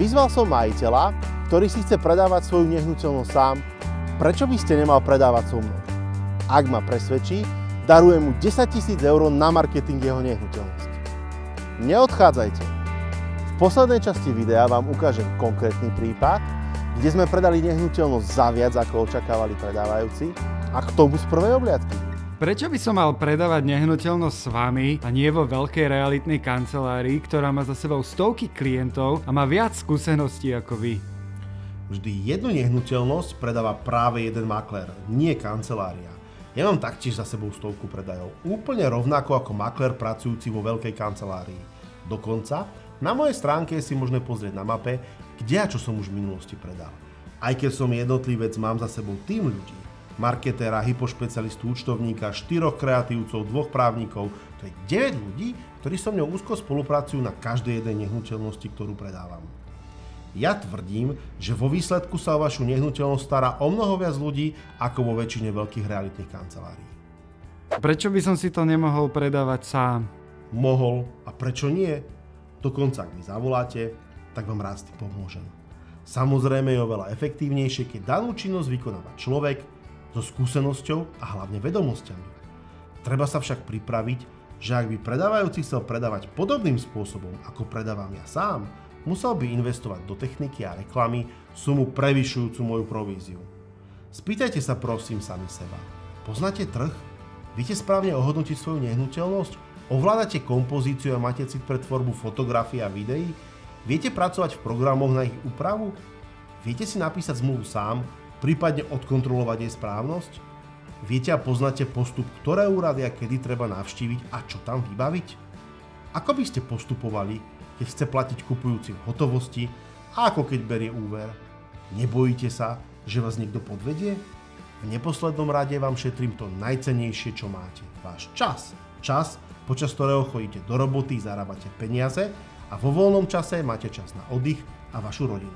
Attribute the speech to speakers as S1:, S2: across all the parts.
S1: Vyzval som majiteľa, ktorý si chce predávať svoju nehnuteľnosť sám. Prečo by ste nemal predávať so mnou? Ak ma presvedčí, darujem mu 10 000 eur na marketing jeho nehnuteľnosti. Neodchádzajte. V poslednej časti videa vám ukážem konkrétny prípad, kde sme predali nehnuteľnosť za viac, ako očakávali predávajúci, a k tomu z prvej obliadky.
S2: Prečo by som mal predávať nehnuteľnosť s vami a nie vo veľkej realitnej kancelárii, ktorá má za sebou stovky klientov a má viac skúseností ako vy?
S1: Vždy jednu nehnuteľnosť predáva práve jeden maklér, nie kancelária. Ja mám taktiež za sebou stovku predajov, úplne rovnako ako maklér pracujúci vo veľkej kancelárii. Dokonca na mojej stránke si možné pozrieť na mape, kde a čo som už v minulosti predal. Aj keď som jednotlivec, mám za sebou tým ľudí. Marketéra, hypošpecialistu, účtovníka, 4 kreatívcov, 2 právnikov, to je 9 ľudí, ktorí so mnou úzko spolupracujú na každej jednej nehnuteľnosti, ktorú predávam. Ja tvrdím, že vo výsledku sa o vašu nehnuteľnosť stará o mnoho viac ľudí ako vo väčšine veľkých realitných kancelárií.
S2: Prečo by som si to nemohol predávať sám?
S1: Mohol, a prečo nie? Dokonca, ak mi zavoláte, tak vám rád s tým pomôžem. Samozrejme je oveľa efektívnejšie, keď danú činnosť vykonáva človek so skúsenosťou a hlavne vedomosťami. Treba sa však pripraviť, že ak by predávajúci chcel predávať podobným spôsobom, ako predávam ja sám, musel by investovať do techniky a reklamy sumu prevyšujúcu moju províziu. Spýtajte sa prosím sami seba. Poznáte trh? Viete správne ohodnotiť svoju nehnuteľnosť? Ovládate kompozíciu a máte cit pre tvorbu fotografií a videí? Viete pracovať v programoch na ich úpravu? Viete si napísať zmluvu sám, prípadne odkontrolovať jej správnosť? Viete a poznáte postup, ktoré úrady a kedy treba navštíviť a čo tam vybaviť? Ako by ste postupovali, keď chce platiť kupujúci v hotovosti a ako keď berie úver? Nebojíte sa, že vás niekto podvedie? V neposlednom rade vám šetrím to najcennejšie, čo máte. Váš čas. Čas, počas ktorého chodíte do roboty, zarábate peniaze a vo voľnom čase máte čas na oddych a vašu rodinu.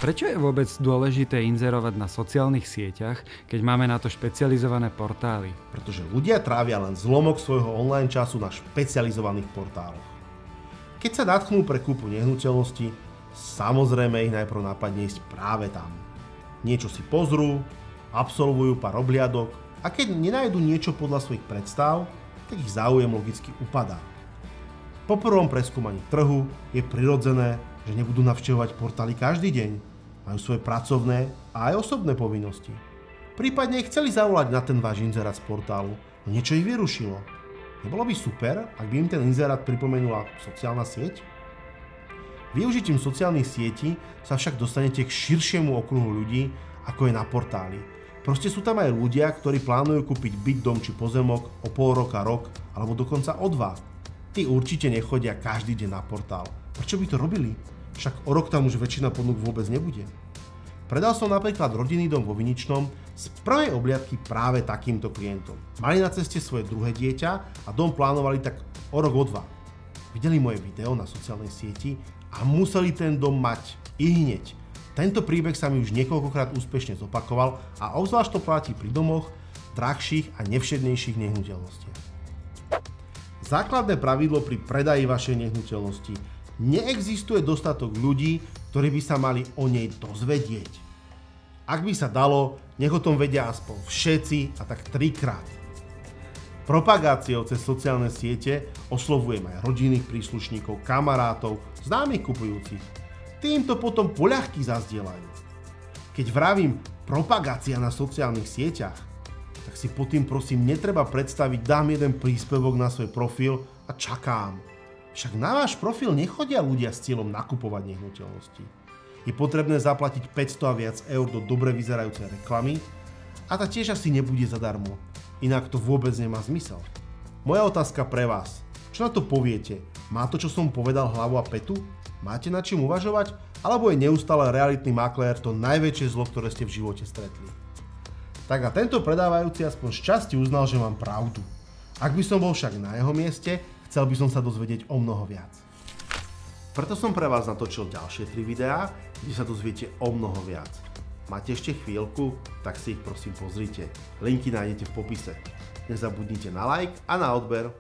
S2: Prečo je vôbec dôležité inzerovať na sociálnych sieťach, keď máme na to špecializované portály?
S1: Pretože ľudia trávia len zlomok svojho online času na špecializovaných portáloch. Keď sa nadchnú pre kúpu nehnuteľnosti, samozrejme ich najprv napadne ísť práve tam. Niečo si pozrú, absolvujú pár obliadok a keď nenájdu niečo podľa svojich predstav, tak ich záujem logicky upadá. Po prvom preskúmaní trhu je prirodzené, že nebudú navštevovať portály každý deň. Majú svoje pracovné a aj osobné povinnosti. Prípadne ich chceli zavolať na ten váš inzerát z portálu, no niečo ich vyrušilo. Nebolo by super, ak by im ten inzerát pripomenula sociálna sieť? Využitím sociálnych sietí sa však dostanete k širšiemu okruhu ľudí, ako je na portáli. Proste sú tam aj ľudia, ktorí plánujú kúpiť byt, dom či pozemok o pol roka, rok, alebo dokonca o 2. Tí určite nechodia každý deň na portál. Prečo by to robili? Však o rok tam už väčšina ponúk vôbec nebude. Predal som napríklad rodinný dom vo Viničnom z prvej obliadky práve takýmto klientom. Mali na ceste svoje druhé dieťa a dom plánovali tak o rok, o 2. Videli moje video na sociálnej sieti a museli ten dom mať i hneď. Tento príbeh sa mi už niekoľkokrát úspešne zopakoval a obzvlášť to platí pri domoch, drahších a nevšednejších nehnuteľnostiach. Základné pravidlo pri predaji vašej nehnuteľnosti: neexistuje dostatok ľudí, ktorí by sa mali o nej dozvedieť. Ak by sa dalo, nech o tom vedia aspoň všetci a tak 3-krát. Propagáciou cez sociálne siete oslovujem aj rodinných príslušníkov, kamarátov, známych kupujúcich. Týmto potom poľahky zazdieľajú. Keď vravím propagácia na sociálnych sieťach, tak si pod tým prosím netreba predstaviť, dám jeden príspevok na svoj profil a čakám. Však na váš profil nechodia ľudia s cieľom nakupovať nehnuteľnosti. Je potrebné zaplatiť 500 a viac eur do dobre vyzerajúcej reklamy a tá tiež asi nebude zadarmo. Inak to vôbec nemá zmysel. Moja otázka pre vás. Čo na to poviete? Má to, čo som povedal, hlavu a petu? Máte nad čím uvažovať? Alebo je neustále realitný maklér to najväčšie zlo, ktoré ste v živote stretli? Tak a tento predávajúci aspoň šťastie uznal, že mám pravdu. Ak by som bol však na jeho mieste, chcel by som sa dozvedieť o mnoho viac. Preto som pre vás natočil ďalšie 3 videá, kde sa dozviete o mnoho viac. Máte ešte chvíľku? Tak si ich prosím pozrite. Linky nájdete v popise. Nezabudnite na like a na odber.